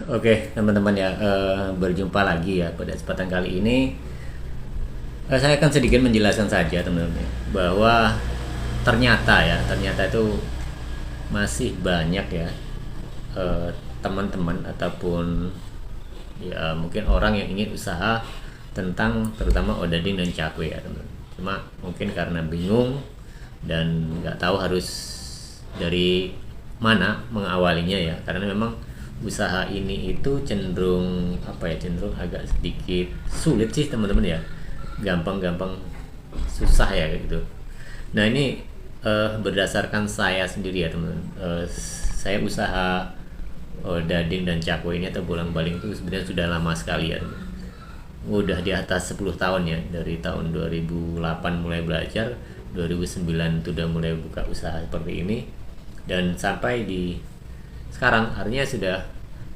Oke, teman-teman ya, berjumpa lagi ya pada kesempatan kali ini. Saya akan sedikit menjelaskan saja teman-teman ya, bahwa ternyata itu masih banyak ya eh, teman-teman ataupun ya mungkin orang yang ingin usaha tentang terutama odading dan cakwe ya teman-teman. Cuma mungkin karena bingung dan nggak tahu harus dari mana mengawalinya ya, karena memang usaha ini itu cenderung apa ya, cenderung agak sedikit sulit sih teman-teman ya, gampang-gampang susah ya kayak gitu. Nah ini berdasarkan saya sendiri ya teman-teman. Saya usaha dading dan cakwe ini atau bolang-baling itu sebenarnya sudah lama sekali ya teman. Udah di atas 10 tahun ya, dari tahun 2008 mulai belajar, 2009 itu udah mulai buka usaha seperti ini, dan sampai di sekarang artinya sudah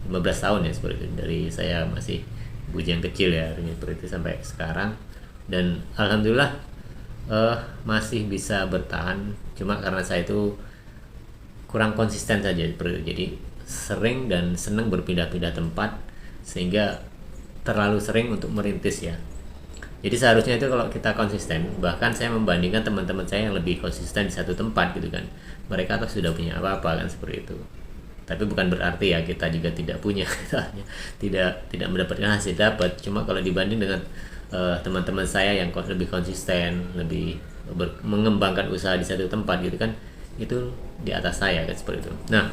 15 tahun ya seperti itu, dari saya masih bujang kecil ya artinya seperti itu sampai sekarang. Dan alhamdulillah masih bisa bertahan, cuma karena saya itu kurang konsisten saja seperti itu. Jadi sering dan senang berpindah-pindah tempat sehingga terlalu sering untuk merintis ya. Jadi seharusnya itu kalau kita konsisten, bahkan saya membandingkan teman-teman saya yang lebih konsisten di satu tempat gitu kan, mereka tuh sudah punya apa-apa kan seperti itu. Tapi bukan berarti ya kita juga tidak punya, tidak mendapatkan hasil dapat. Cuma kalau dibanding dengan teman-teman saya yang lebih konsisten, lebih mengembangkan usaha di satu tempat gitu kan, itu di atas saya kan seperti itu. Nah,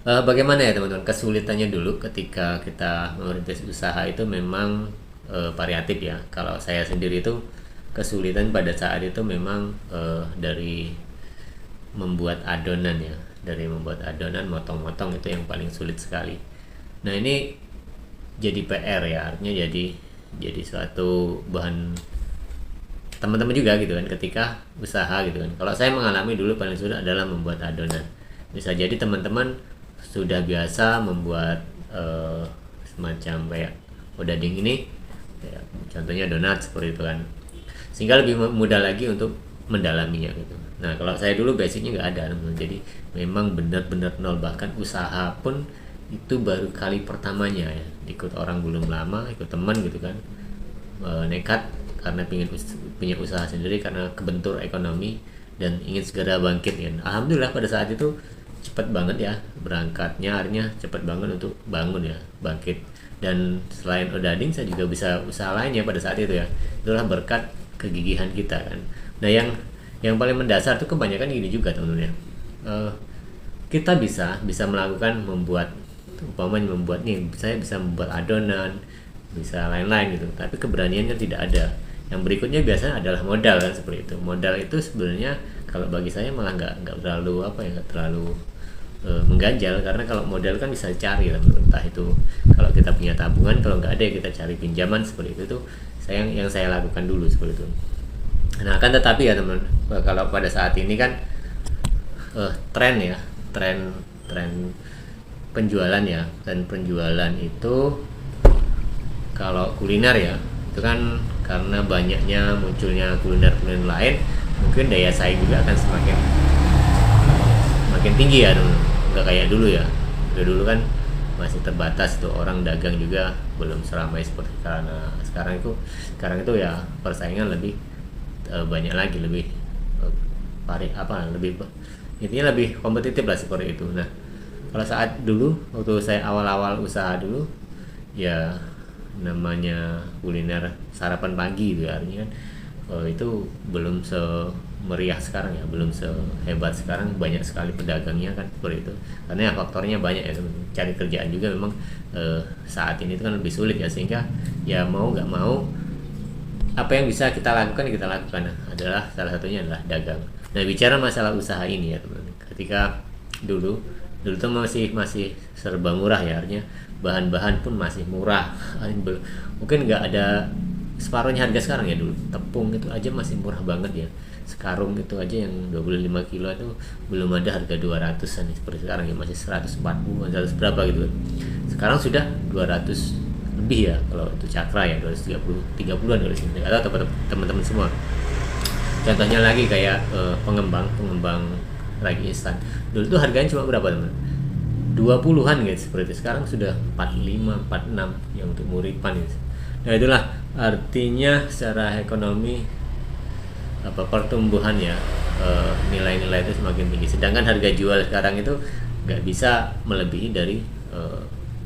bagaimana ya teman-teman, kesulitannya dulu ketika kita merintis usaha itu memang variatif ya. Kalau saya sendiri itu kesulitan pada saat itu memang dari membuat adonan ya, dari membuat adonan, motong-motong itu yang paling sulit sekali. Nah ini jadi PR ya, artinya jadi suatu bahan teman-teman juga gitu kan ketika usaha gitu kan. Kalau saya mengalami dulu paling sulit adalah membuat adonan. Bisa jadi teman-teman sudah biasa membuat semacam kayak odading ini ya, contohnya donat seperti itu kan, sehingga lebih mudah lagi untuk mendalaminya gitu. Nah kalau saya dulu basicnya nggak ada teman-teman, jadi memang benar-benar nol, bahkan usaha pun itu baru kali pertamanya ya, ikut orang belum lama, ikut teman gitu kan, nekat karena punya usaha sendiri karena kebentur ekonomi dan ingin segera bangkit ya. Alhamdulillah pada saat itu cepat banget ya berangkatnya, akhirnya cepat banget untuk bangun ya, bangkit. Dan selain odading saya juga bisa usaha lainnya pada saat itu ya, itulah berkat kegigihan kita kan. Nah yang paling mendasar tuh kebanyakan gini juga teman-teman ya. Kita bisa melakukan membuat, umpamanya membuat nih, saya bisa membuat adonan, bisa lain-lain gitu, tapi keberanian kan tidak ada. Yang berikutnya biasanya adalah modal kan seperti itu. Modal itu sebenarnya kalau bagi saya malah nggak terlalu apa ya, nggak terlalu mengganjal, karena kalau modal kan bisa dicari lah, entah itu kalau kita punya tabungan, kalau nggak ada ya kita cari pinjaman seperti itu tuh. Yang saya lakukan dulu seperti itu. Nah kan tetapi ya teman, kalau pada saat ini kan tren ya, tren tren penjualan ya, dan penjualan itu kalau kuliner ya itu kan karena banyaknya munculnya kuliner-kuliner lain, mungkin daya saing juga akan semakin tinggi ya teman, nggak kayak dulu ya. Dulu kan masih terbatas tuh orang dagang, juga belum seramai seperti karena sekarang itu ya persaingan lebih banyak lagi, lebih lebih intinya lebih kompetitif lah seperti itu. Nah kalau saat dulu waktu saya awal-awal usaha dulu ya, namanya kuliner sarapan pagi gitu ya, artinya kan itu belum semeriah sekarang ya, belum sehebat sekarang, banyak sekali pedagangnya kan seperti itu. Karena ya faktornya banyak ya, cari kerjaan juga memang saat ini itu kan lebih sulit ya, sehingga ya mau nggak mau apa yang bisa kita lakukan adalah salah satunya adalah dagang. Nah bicara masalah usaha ini ya teman, ketika dulu dulu tuh masih serba murah ya, artinya bahan-bahan pun masih murah. Mungkin nggak ada separuhnya harga sekarang ya. Dulu tepung itu aja masih murah banget ya, sekarung itu aja yang 25 kilo itu belum ada harga 200-an seperti sekarang ya, masih 140 100 berapa gitu. Sekarang sudah 200 lebih ya, kalau itu cakra ya 230 30-an kalau sini, nggak tahu teman-teman semua. Contohnya lagi kayak pengembang ragi instan, dulu tuh harganya cuma berapa teman, 20-an guys, seperti itu. Sekarang sudah 45, 46 yang untuk Muripan guys. Nah itulah artinya secara ekonomi apa pertumbuhan ya, nilai-nilai itu semakin tinggi. Sedangkan harga jual sekarang itu nggak bisa melebihi dari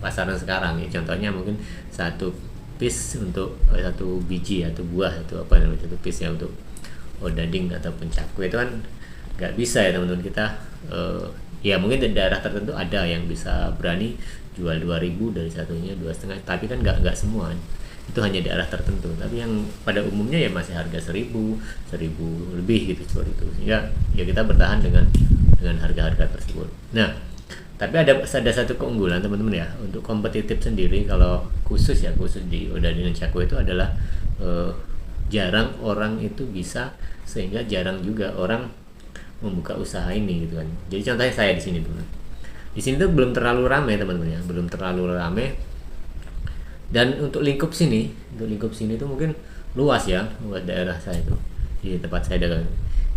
pasaran sekarang ya. Contohnya mungkin satu piece untuk satu biji atau buah itu apa namanya, satu piece yang untuk odading ataupun cakwe itu kan nggak bisa ya teman-teman kita. Ya mungkin di daerah tertentu ada yang bisa berani jual 2.000 dari satunya 2,5, tapi kan nggak semua, itu hanya daerah tertentu. Tapi yang pada umumnya ya masih harga 1.000 lebih gitu seperti itu, sehingga ya kita bertahan dengan harga-harga tersebut. Nah tapi ada satu keunggulan teman-teman ya untuk kompetitif sendiri, kalau khusus di odading dan cakwe itu adalah jarang orang itu bisa, sehingga jarang juga orang membuka usaha ini gitu kan. Jadi contohnya saya di sini dulu. Di sini tuh belum terlalu ramai teman-teman ya, belum terlalu ramai. Dan untuk lingkup sini itu mungkin luas ya buat daerah saya itu. Di tempat saya dagang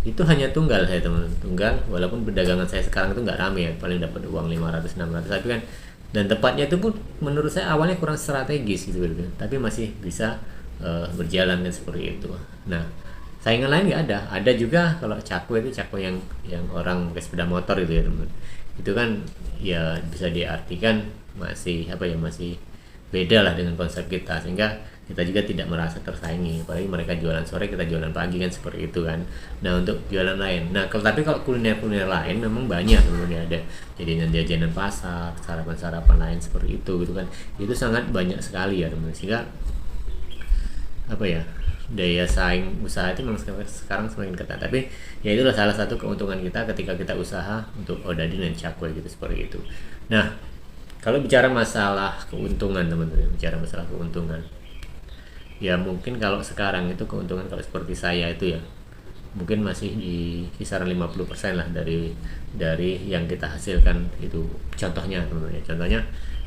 itu hanya tunggal saya teman-teman, tunggal. Walaupun perdagangan saya sekarang itu nggak ramai ya, paling dapat uang 500-600, tapi kan dan tempatnya itu pun menurut saya awalnya kurang strategis gitu, tapi masih bisa berjalan kan seperti itu. Nah saingan lain nggak ada juga. Kalau cakwe itu cakwe yang orang pakai sepeda motor gitu ya teman, itu kan ya bisa diartikan masih apa ya, masih beda lah dengan konsep kita, sehingga kita juga tidak merasa tersaingi. Apalagi mereka jualan sore, kita jualan pagi kan seperti itu kan. Nah untuk jualan lain, tapi kalau kuliner lain memang banyak teman-teman, ada jajanan pasar, sarapan lain seperti itu gitu kan. Itu sangat banyak sekali ya teman, sehingga apa ya, daya saing usaha itu memang sekarang semakin ketat. Tapi ya itulah salah satu keuntungan kita ketika kita usaha untuk odading dan cakwe gitu, seperti itu. Nah kalau bicara masalah keuntungan teman-teman, ya mungkin kalau sekarang itu keuntungan kalau seperti saya itu ya mungkin masih di kisaran 50% lah dari yang kita hasilkan itu. Contohnya teman-teman ya, contohnya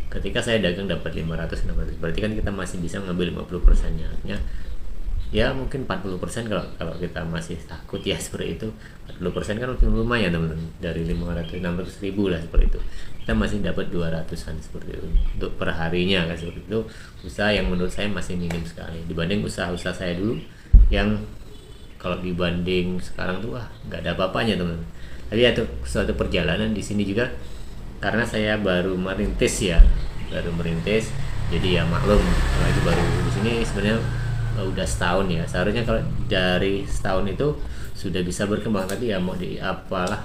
ketika saya dagang dapat 500-600, berarti kan kita masih bisa ngambil 50%-nya. Artinya ya mungkin 40% kalau kita masih takut ya seperti itu. 40% kan lumayan teman-teman, dari 500-600 ribu lah seperti itu, kita masih dapat 200-an seperti itu untuk perharinya kan seperti itu. Usaha yang menurut saya masih minim sekali dibanding usaha-usaha saya dulu, yang kalau dibanding sekarang tuh nggak ada apa-apanya teman-teman. Tapi itu suatu perjalanan di sini juga, karena saya baru merintis, jadi ya maklum lagi baru di sini sebenarnya udah setahun ya. Seharusnya kalau dari setahun itu sudah bisa berkembang, tapi ya mau di apalah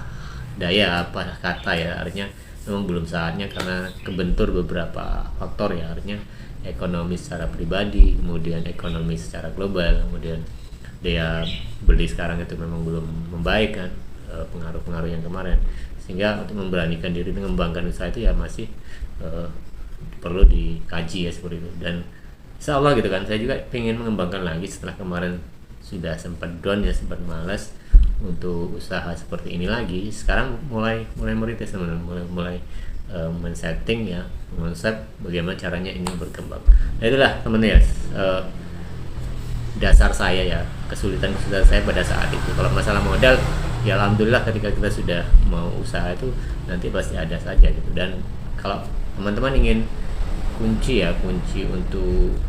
daya apa kata ya, artinya memang belum saatnya karena kebentur beberapa faktor ya, artinya ekonomi secara pribadi, kemudian ekonomi secara global, kemudian daya beli sekarang itu memang belum membaik kan, pengaruh-pengaruh yang kemarin, sehingga untuk memberanikan diri mengembangkan usaha itu ya masih perlu dikaji ya seperti itu. Dan insya Allah gitu kan, saya juga ingin mengembangkan lagi setelah kemarin sudah sempat down ya, sempat malas untuk usaha seperti ini lagi. Sekarang mulai merintis teman-teman, mulai men-setting ya konsep bagaimana caranya ini berkembang. Nah itulah teman-teman ya, dasar saya ya, kesulitan saya pada saat itu. Kalau masalah modal ya alhamdulillah ketika kita sudah mau usaha itu nanti pasti ada saja gitu. Dan kalau teman-teman ingin kunci untuk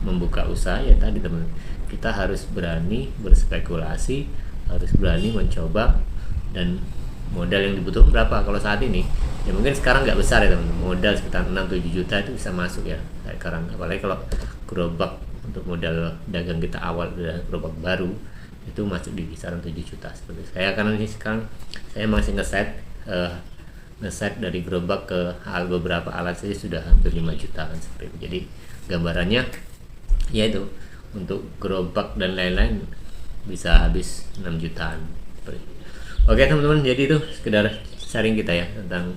membuka usaha ya tadi teman, kita harus berani berspekulasi, harus berani mencoba. Dan modal yang dibutuhkan berapa kalau saat ini ya mungkin sekarang nggak besar ya teman, modal sekitar 6-7 juta itu bisa masuk ya kayak sekarang. Apalagi kalau gerobak untuk modal dagang kita awal gerobak baru itu masuk di kisaran 7 juta seperti itu. Saya karena ini sekarang saya masih ngeset dari gerobak ke beberapa alat saja sudah hampir 5 juta kan seperti itu. Jadi gambarannya ya itu untuk gerobak dan lain-lain bisa habis 6 jutaan. Oke teman-teman, jadi itu sekedar sharing kita ya tentang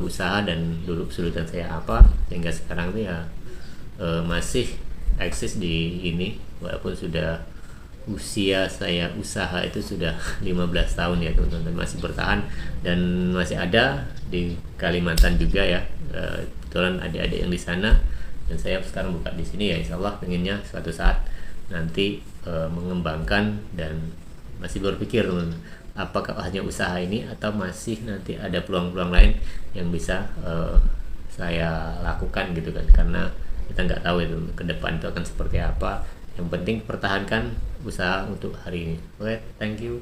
usaha dan dulu kesulitan saya apa sehingga sekarang tuh ya masih eksis di ini, walaupun sudah usia saya usaha itu sudah 15 tahun ya teman-teman, masih bertahan dan masih ada di Kalimantan juga ya. Kebetulan adik-adik yang di sana dan saya sekarang buka di sini ya, insya Allah pengennya suatu saat nanti mengembangkan, dan masih berpikir teman, apakah hanya usaha ini atau masih nanti ada peluang-peluang lain yang bisa saya lakukan gitu kan, karena kita nggak tahu itu ke depan itu akan seperti apa. Yang penting pertahankan usaha untuk hari ini. Oke, thank you.